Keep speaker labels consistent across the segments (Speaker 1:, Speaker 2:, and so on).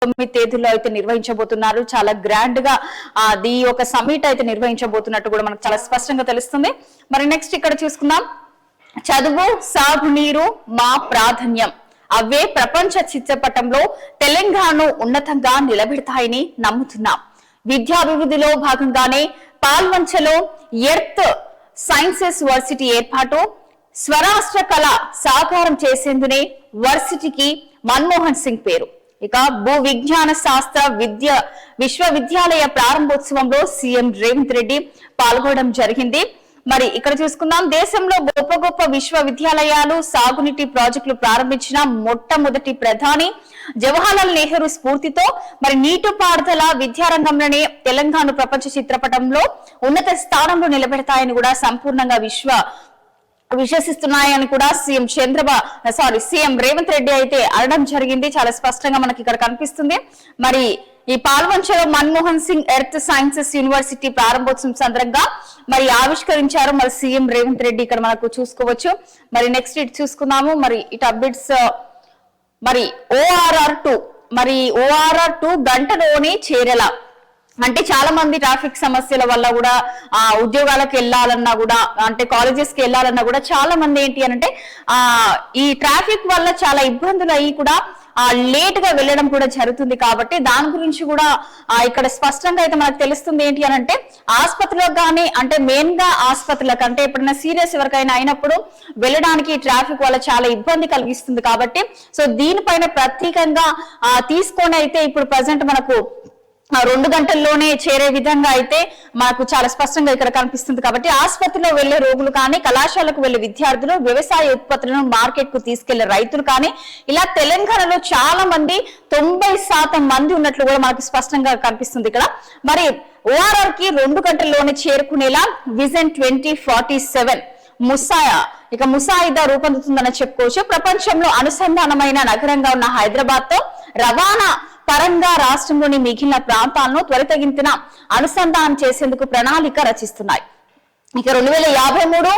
Speaker 1: 9 తేదీల్లో అయితే నిర్వహించబోతున్నారు. చాలా గ్రాండ్ గా ఈ ఒక సమిట్ అయితే నిర్వహించబోతున్నట్టు కూడా మనకు చాలా స్పష్టంగా తెలుస్తుంది. మరి నెక్స్ట్ ఇక్కడ చూసుకుందాం. చదువు, సాగునీరు మా ప్రాధాన్యం, అవే ప్రపంచ చిత్రపటంలో తెలంగాణను ఉన్నతంగా నిలబెడతాయని నమ్ముతున్నాం. విద్యాభివృద్ధిలో భాగంగానే పాల్వంచలో ఎర్త్ సైన్సెస్ వర్సిటీ ఏర్పాటు, స్వరాష్ట్ర కళ సాకారం చేసేందునే వర్సిటీకి మన్మోహన్ సింగ్ పేరు. ఇక భూ విజ్ఞాన శాస్త్ర విశ్వవిద్యాలయ ప్రారంభోత్సవంలో సీఎం రేవంత్ రెడ్డి పాల్గొనడం జరిగింది. మరి ఇక్కడ చూసుకుందాం. దేశంలో గొప్ప గొప్ప విశ్వవిద్యాలయాలు, సాగునీటి ప్రాజెక్టులు ప్రారంభించిన మొట్టమొదటి ప్రధాని జవహర్లాల్ నెహ్రూ స్ఫూర్తితో మరి నీటిపారుదల విద్యారంగంలోనే తెలంగాణ ప్రపంచ చిత్రపటంలో ఉన్నత స్థానంలో నిలబెడతాయని కూడా సంపూర్ణంగా విశ్వసిస్తున్నాయని కూడా సీఎం రేవంత్ రెడ్డి అయితే అనడం జరిగింది. చాలా స్పష్టంగా మనకి ఇక్కడ కనిపిస్తుంది. మరి ఈ పాల్వంచలో Manmohan Singh earth sciences university ప్రారంభోత్సవం సందర్భంగా మరి ఆవిష్కరించారు మరి సీఎం రేవంత్ రెడ్డి. ఇక్కడ మనకు చూసుకోవచ్చు. మరి నెక్స్ట్ ఇటు చూసుకుందాము. మరి ఇటు అప్డేట్స్. మరి ORR2 గంటలోనే చేరేల, అంటే చాలా మంది ట్రాఫిక్ సమస్యల వల్ల కూడా ఉద్యోగాలకు వెళ్ళాలన్నా కూడా, అంటే కాలేజెస్ కి వెళ్ళాలన్నా కూడా చాలా మంది ఏంటి అంటే ఈ ట్రాఫిక్ వల్ల చాలా ఇబ్బందులు అయ్యి కూడా లేట్ గా వెళ్ళడం కూడా జరుగుతుంది. కాబట్టి దాని గురించి కూడా ఇక్కడ స్పష్టంగా అయితే మనకు తెలుస్తుంది ఏంటి అని అంటే ఆసుపత్రిలో కానీ, అంటే మెయిన్ గా ఆసుపత్రులకు, అంటే ఎప్పుడైనా సీరియస్ ఎవరికైనా అయినప్పుడు వెళ్ళడానికి ట్రాఫిక్ వల్ల చాలా ఇబ్బంది కలిగిస్తుంది. కాబట్టి సో దీనిపైన ప్రత్యేకంగా తీసుకొని అయితే ఇప్పుడు ప్రజెంట్ మనకు 2 గంటల్లోనే చేరే విధంగా అయితే మనకు చాలా స్పష్టంగా ఇక్కడ కనిపిస్తుంది. కాబట్టి ఆసుపత్రిలో వెళ్లే రోగులు కానీ, కళాశాలకు వెళ్లే విద్యార్థులు, వ్యవసాయ ఉత్పత్తులను మార్కెట్ కు తీసుకెళ్లే రైతులు కానీ, ఇలా తెలంగాణలో చాలా మంది 90% మంది ఉన్నట్లు కూడా మనకు స్పష్టంగా కనిపిస్తుంది ఇక్కడ. మరి ORR కి 2 గంటల్లోనే చేరుకునేలా విజన్ 2047 ముసాయిదా రూపొందుతుందని చెప్పుకోవచ్చు. ప్రపంచంలో అనుసంధానమైన నగరంగా ఉన్న హైదరాబాద్ తో రవాణా పరంగా రాష్ట్రంలోని మిగిలిన ప్రాంతాలను త్వరితగతిన అనుసంధానం చేసేందుకు ప్రణాళిక రచిస్తున్నాయి. ఇక 2053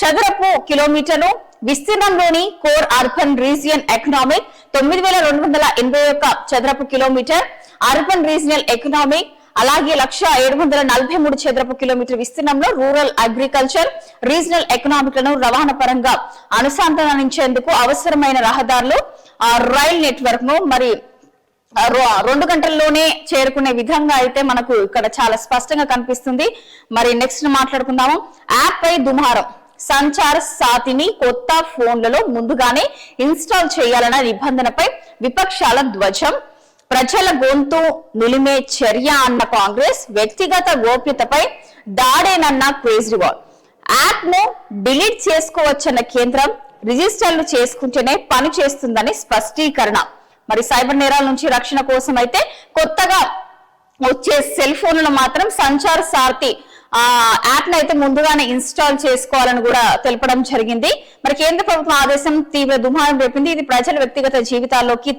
Speaker 1: చదరపు కిలోమీటర్లు విస్తీర్ణంలోని కోర్ అర్బన్ రీజియన్ ఎకనామిక్, 9281 చదరపు కిలోమీటర్ అర్బన్ రీజియనల్ ఎకనామిక్, అలాగే 1,743 చదరపు కిలోమీటర్ విస్తీర్ణంలో రూరల్ అగ్రికల్చర్ రీజనల్ ఎకనామిక్ లను రవాణా పరంగా అనుసంధానించేందుకు అవసరమైన రహదారులు, రైల్ నెట్వర్క్ ను మరి 2 గంటల్లోనే చేరుకునే విధంగా అయితే మనకు ఇక్కడ చాలా స్పష్టంగా కనిపిస్తుంది. మరి నెక్స్ట్ మాట్లాడుకుందాము. యాప్ పై దుమారం, సంచార్ సాతిని కొత్త ఫోన్లలో ముందుగానే ఇన్స్టాల్ చేయాలన్న నిబంధనపై విపక్షాల ధ్వజం, ప్రజల గొంతు నులిమే చర్య అన్న కాంగ్రెస్, వ్యక్తిగత గోప్యతపై దాడేనన్న కేజ్రీవాల్, యాప్ ను డిలీట్ చేసుకోవచ్చన్న కేంద్రం, రిజిస్టర్లు చేసుకుంటేనే పని చేస్తుందని స్పష్టీకరణ. మరి సైబర్ నేరాల నుంచి రక్షణ కోసం అయితే కొత్తగా వచ్చే సెల్ ఫోన్లను మాత్రం సంచార్ సారథి యాప్ ను అయితే ముందుగానే ఇన్స్టాల్ చేసుకోవాలని కూడా తెలపడం జరిగింది. మరి కేంద్ర ప్రభుత్వం ఆదేశం తీవ్ర దుమారం రేపింది. ఇది ప్రజల వ్యక్తిగత జీవితాల్లోకి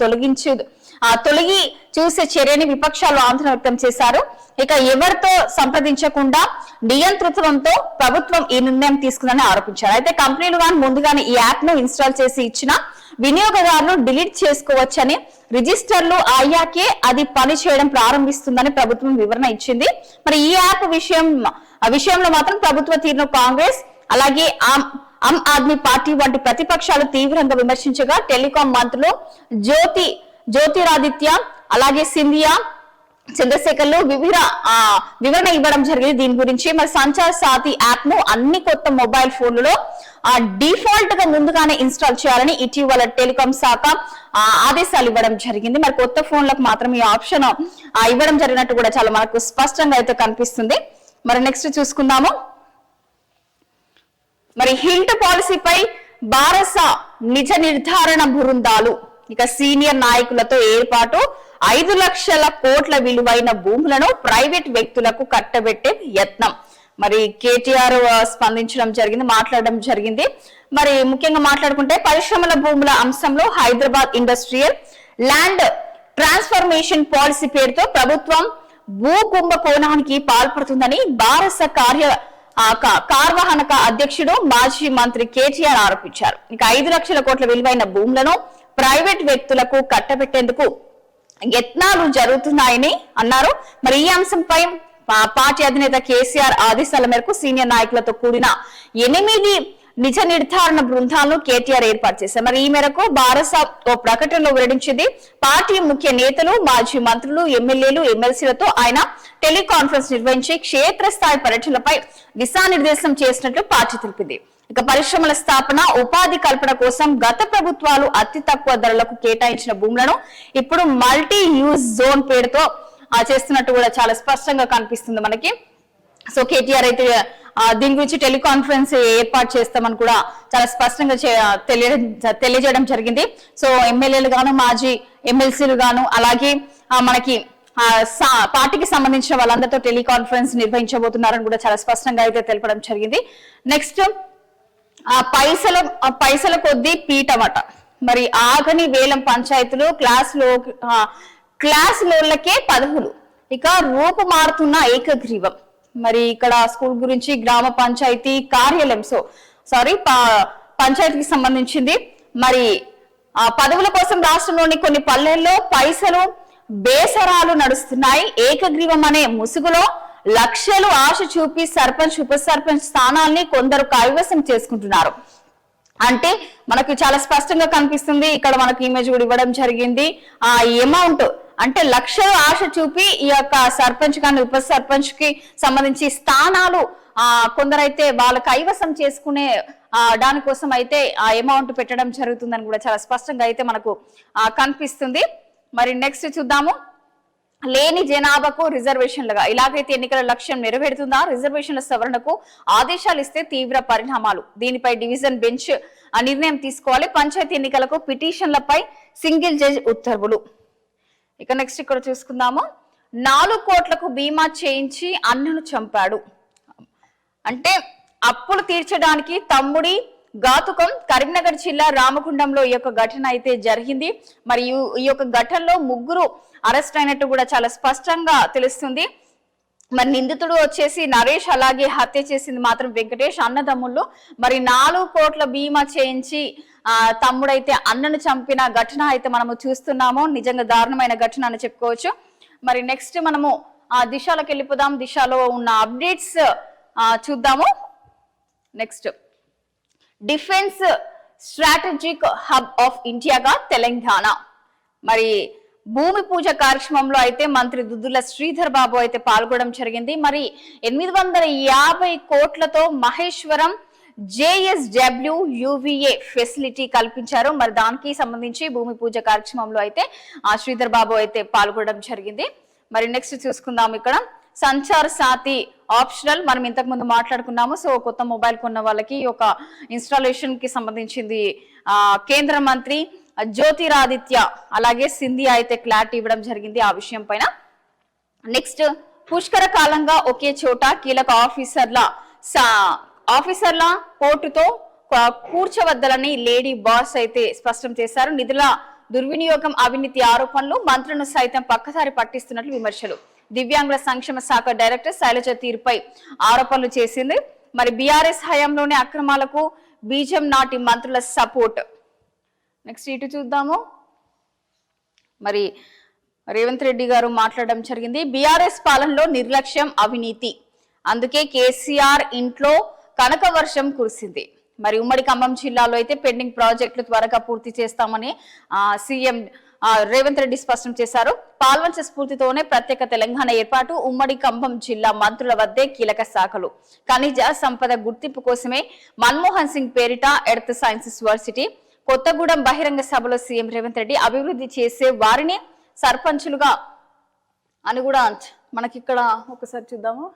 Speaker 1: తొలగి చూసే చర్యని విపక్షాలు ఆందోళన వ్యక్తం చేశారు. ఇక ఎవరితో సంప్రదించకుండా నియంతృత్వంతో ప్రభుత్వం ఈ నిర్ణయం తీసుకుందని ఆరోపించారు. అయితే కంపెనీలు కానీ ముందుగానే ఈ యాప్ ను ఇన్స్టాల్ చేసి ఇచ్చిన వినియోగదారులు డిలీట్ చేసుకోవచ్చని, రిజిస్టర్లు అయ్యాకే అది పని చేయడం ప్రారంభిస్తుందని ప్రభుత్వం వివరణ ఇచ్చింది. మరి ఈ యాప్ విషయంలో మాత్రం ప్రభుత్వ తీరును కాంగ్రెస్ అలాగే ఆమ్ ఆద్మీ పార్టీ వంటి ప్రతిపక్షాలు తీవ్రంగా విమర్శించగా టెలికాం మంత్రులు జ్యోతిరాదిత్య అలాగే చంద్రశేఖర్లు వివరణ ఇవ్వడం జరిగింది దీని గురించి. మరి సంచార్ సాథి యాప్ ను అన్ని కొత్త మొబైల్ ఫోన్లలో డిఫాల్ట్ గా ముందుగానే ఇన్స్టాల్ చేయాలని ఇటీవల టెలికాం శాఖ ఆదేశాలు ఇవ్వడం జరిగింది. మరి కొత్త ఫోన్లకు మాత్రం ఈ ఆప్షన్ ఇవ్వడం జరిగినట్టు కూడా చాలా మనకు స్పష్టంగా అయితే కనిపిస్తుంది. మరి నెక్స్ట్ చూసుకుందాము. మరి హిల్ట్ పాలసీపై బారస నిజ నిర్ధారణ బృందాలు, ఇక సీనియర్ నాయకులతో ఏర్పాటు, 5 లక్షల కోట్ల విలువైన భూములను ప్రైవేట్ వ్యక్తులకు కట్టబెట్టే యత్నం. మరి కేటీఆర్ స్పందించడం జరిగింది, మాట్లాడడం జరిగింది. మరి ముఖ్యంగా మాట్లాడుకుంటే పరిశ్రమల భూముల అంశంలో Hyderabad industrial land transformation policy పేరుతో ప్రభుత్వం భూ కుంభకోణానికి పాల్పడుతుందని బారస కార్యవాహక అధ్యక్షుడు మాజీ మంత్రి కేటీఆర్ ఆరోపించారు. ఇక 5 లక్షల కోట్ల విలువైన భూములను ప్రైవేట్ వ్యక్తులకు కట్టబెట్టేందుకు యత్నాలు జరుగుతున్నాయని అన్నారు. మరి ఈ అంశంపై పార్టీ అధినేత కేసీఆర్ ఆదేశాల మేరకు సీనియర్ నాయకులతో కూడిన 8 నిజ నిర్ధారణ బృందాలను కేటీఆర్ ఏర్పాటు చేశారు. మరి ఈ మేరకు భారత ఓ ప్రకటనలో వెల్లడించింది. పార్టీ ముఖ్య నేతలు, మాజీ మంత్రులు, ఎమ్మెల్యేలు, ఎమ్మెల్సీలతో ఆయన టెలికాన్ఫరెన్స్ నిర్వహించి క్షేత్రస్థాయి పర్యటనలపై దిశానిర్దేశం చేసినట్లు పార్టీ తెలిపింది. ఇక పరిశ్రమల స్థాపన, ఉపాధి కల్పన కోసం గత ప్రభుత్వాలు అతి తక్కువ ధరలకు కేటాయించిన భూములను ఇప్పుడు మల్టీ యూజ్ జోన్ పేరుతో చేస్తున్నట్టు కూడా చాలా స్పష్టంగా కనిపిస్తుంది మనకి. సో కేటీఆర్ అయితే దీని గురించి టెలికాన్ఫరెన్స్ ఏర్పాటు చేస్తామని కూడా చాలా స్పష్టంగా తెలియజేయడం జరిగింది. సో ఎమ్మెల్యేలు గాను, మాజీ ఎమ్మెల్సీలు గాను, అలాగే మనకి పార్టీకి సంబంధించిన వాళ్ళందరితో టెలికాన్ఫరెన్స్ నిర్వహించబోతున్నారని కూడా చాలా స్పష్టంగా అయితే తెలపడం జరిగింది. నెక్స్ట్ పైసల కొద్దీ పీటమట. మరి ఆగని వేలం పంచాయతీలు, క్లాస్ లోళ్ళకే పదవులు, ఇక రూపు మారుతున్న ఏకగ్రీవం. మరి ఇక్కడ స్కూల్ గురించి గ్రామ పంచాయతీ కార్యాలయం పంచాయతీకి సంబంధించింది. మరి పదవుల కోసం రాష్ట్రంలోని కొన్ని పల్లెల్లో పైసలు బేసరాలు నడుస్తున్నాయి. ఏకగ్రీవం అనే ముసుగులో లక్షలు ఆశ చూపి సర్పంచ్, ఉప సర్పంచ్ స్థానాల్ని కొందరు కైవసం చేసుకుంటున్నారు. అంటే మనకు చాలా స్పష్టంగా కనిపిస్తుంది. ఇక్కడ మనకు ఇమేజ్ కూడా ఇవ్వడం జరిగింది. ఆ అమౌంట్ అంటే లక్షలు ఆశ చూపి ఈ యొక్క సర్పంచ్ కానీ ఉప సర్పంచ్ కి సంబంధించి స్థానాలు కొందరైతే వాళ్ళ కైవసం చేసుకునే దానికోసం అయితే ఆ అమౌంట్ పెట్టడం జరుగుతుందని కూడా చాలా స్పష్టంగా అయితే మనకు కనిపిస్తుంది. మరి నెక్స్ట్ చూద్దాము. లేని జనాభాకు రిజర్వేషన్లుగా ఇలాగైతే ఎన్నికల లక్ష్యం నెరవేరుతుందా? రిజర్వేషన్ల సవరణకు ఆదేశాలు ఇస్తే తీవ్ర పరిణామాలు. దీనిపై డివిజన్ బెంచ్ నిర్ణయం తీసుకోవాలి. పంచాయతీ ఎన్నికలకు పిటిషన్లపై సింగిల్ జడ్జ్ ఉత్తర్వులు. ఇక నెక్స్ట్ ఇక్కడ చూసుకుందాము. 4 కోట్లకు బీమా చేయించి అన్నను చంపాడు. అంటే అప్పులు తీర్చడానికి తమ్ముడి ఘాతుకం. కరీంనగర్ జిల్లా రామగుండంలో ఈ యొక్క ఘటన అయితే జరిగింది. మరి ఈ యొక్క ఘటనలో 3 అరెస్ట్ అయినట్టు కూడా చాలా స్పష్టంగా తెలుస్తుంది. మరి నిందితుడు వచ్చేసి నరేష్, అలాగే హత్య చేసింది మాత్రం వెంకటేష్, అన్నదమ్ముళ్ళు. మరి 4 కోట్ల బీమా చేయించి తమ్ముడైతే అన్నను చంపిన ఘటన అయితే మనము చూస్తున్నాము. నిజంగా దారుణమైన ఘటన అని చెప్పుకోవచ్చు. మరి నెక్స్ట్ మనము దిశలోకి వెళ్ళిపోదాం. దిశలో ఉన్న అప్డేట్స్ చూద్దాము. Next defence strategic hub of ఇండియాగా తెలంగాణ. మరి భూమి పూజ కార్యక్రమంలో అయితే మంత్రి దుద్దుల శ్రీధర్ బాబు అయితే పాల్గొనడం జరిగింది. మరి 850 కోట్లతో మహేశ్వరం JSW UVA ఫెసిలిటీ కల్పించారు. మరి దానికి సంబంధించి భూమి పూజ కార్యక్రమంలో అయితే శ్రీధర్ బాబు అయితే పాల్గొనడం జరిగింది. మరి నెక్స్ట్ చూసుకుందాం. ఇక్కడ సంచార్ సాతి ఆప్షనల్ మనం ఇంతకు ముందు మాట్లాడుకున్నాము. సో కొత్త మొబైల్ కొన్న వాళ్ళకి ఒక ఇన్స్టాలేషన్ కి సంబంధించింది కేంద్ర మంత్రి జ్యోతిరాదిత్య అలాగే సింధియా అయితే క్లారిటీ ఇవ్వడం జరిగింది ఆ విషయం పైన. నెక్స్ట్ పుష్కర కాలంగా ఒకే చోట కీలక ఆఫీసర్ల పోటుతో కూర్చవద్దలని లేడీ బాస్ అయితే స్పష్టం చేశారు. నిధుల దుర్వినియోగం, అవినీతి ఆరోపణలు, మంత్రులను సైతం పక్కదారి పట్టిస్తున్నట్లు విమర్శలు. దివ్యాంగుల సంక్షేమ శాఖ డైరెక్టర్ శైలజ తీరుపై ఆరోపణలు చేసింది. మరి బీఆర్ఎస్ హయాంలోనే అక్రమాలకు బీజం నాటి మంత్రుల సపోర్ట్. నెక్స్ట్ ఇటు చూద్దాము. మరి రేవంత్ రెడ్డి గారు మాట్లాడడం జరిగింది. బీఆర్ఎస్ పాలనలో నిర్లక్ష్యం, అవినీతి, అందుకే కేసీఆర్ ఇంట్లో కనక వర్షం కురిసింది. మరి ఉమ్మడి ఖమ్మం జిల్లాలో అయితే పెండింగ్ ప్రాజెక్టులు త్వరగా పూర్తి చేస్తామని సీఎం రేవంత్ రెడ్డి స్పష్టం చేశారు. పాల్వంచ స్ఫూర్తితోనే ప్రత్యేక తెలంగాణ ఏర్పాటు. ఉమ్మడి ఖమ్మం జిల్లా మంత్రుల వద్దే కీలక శాఖలు. ఖనిజ సంపద గుర్తింపు కోసమే మన్మోహన్ సింగ్ పేరిట ఎర్త్ సైన్సెస్ యూనివర్సిటీ. కొత్తగూడెం బహిరంగ సభలో సీఎం రేవంత్ రెడ్డి అభివృద్ధి చేసే వారిని సర్పంచులుగా అని కూడా మనకి ఇక్కడ ఒకసారి చూద్దాము.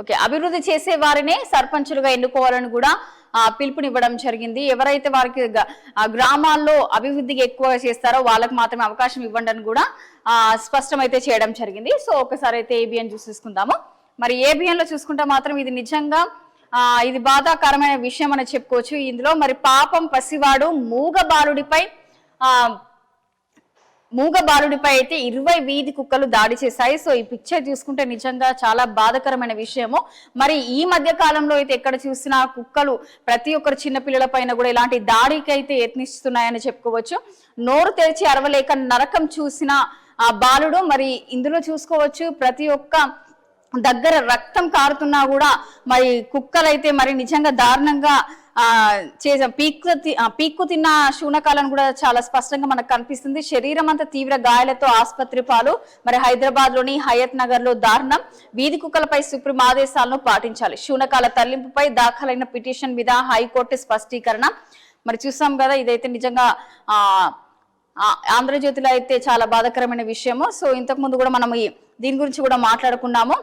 Speaker 1: ఓకే, అభివృద్ధి చేసే వారినే సర్పంచులుగా ఎన్నుకోవాలని కూడా పిలుపునివ్వడం జరిగింది. ఎవరైతే వారికి గ్రామాల్లో అభివృద్ధికి ఎక్కువగా చేస్తారో వాళ్ళకి మాత్రమే అవకాశం ఇవ్వండి అని కూడా స్పష్టమైతే చేయడం జరిగింది. సో ఒకసారి అయితే ఏబిఎన్ చూసేసుకుందాము. మరి ఏబిఎన్ లో చూసుకుంటే మాత్రం ఇది నిజంగా ఇది బాధాకరమైన విషయం అని చెప్పుకోవచ్చు. ఇందులో మరి పాపం పసివాడు మూగ బాలుడిపై మూగ బాలుడిపై అయితే 20 వీధి కుక్కలు దాడి చేశాయి. సో ఈ పిక్చర్ చూసుకుంటే నిజంగా చాలా బాధాకరమైన విషయము. మరి ఈ మధ్య కాలంలో అయితే ఎక్కడ చూసినా కుక్కలు ప్రతి ఒక్కరు చిన్న పిల్లల పైన కూడా ఇలాంటి దాడికి అయితే యత్నిస్తున్నాయని చెప్పుకోవచ్చు. నోరు తెరిచి అరవలేక నరకం చూసిన ఆ బాలుడు. మరి ఇందులో చూసుకోవచ్చు ప్రతి ఒక్క దగ్గర రక్తం కారుతున్నా కూడా మరి కుక్కలైతే మరి నిజంగా దారుణంగా పీక్కు తిన్న శూనకాలను కూడా చాలా స్పష్టంగా మనకు కనిపిస్తుంది. శరీరం అంతా తీవ్ర గాయాలతో ఆసుపత్రి పాలు. మరి హైదరాబాద్ లోని హయత్ నగర్ లో దారుణం. వీధి కుక్కలపై సుప్రీం ఆదేశాలను పాటించాలి. శూనకాల తరలింపుపై దాఖలైన పిటిషన్ మీద హైకోర్టు స్పష్టీకరణ. మరి చూసాం కదా, ఇదైతే నిజంగా ఆంధ్రజ్యోతిలో అయితే చాలా బాధాకరమైన విషయము. సో ఇంతకు ముందు కూడా మనం దీని గురించి కూడా మాట్లాడుకున్నాము.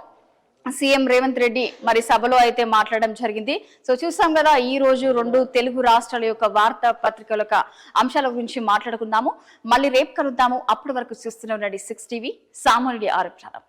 Speaker 1: సీఎం రేవంత్ రెడ్డి మరి సభలో అయితే మాట్లాడడం జరిగింది. సో చూసాం కదా, ఈ రోజు 2 తెలుగు రాష్ట్రాల యొక్క వార్తా పత్రికల యొక్క అంశాల గురించి మాట్లాడుకుందాము. మళ్ళీ రేపు కలుద్దాము. అప్పటి వరకు చూస్తూనే ఉండండి 6 టీవీ. సామాన్యుడి ఆరోగ్యం.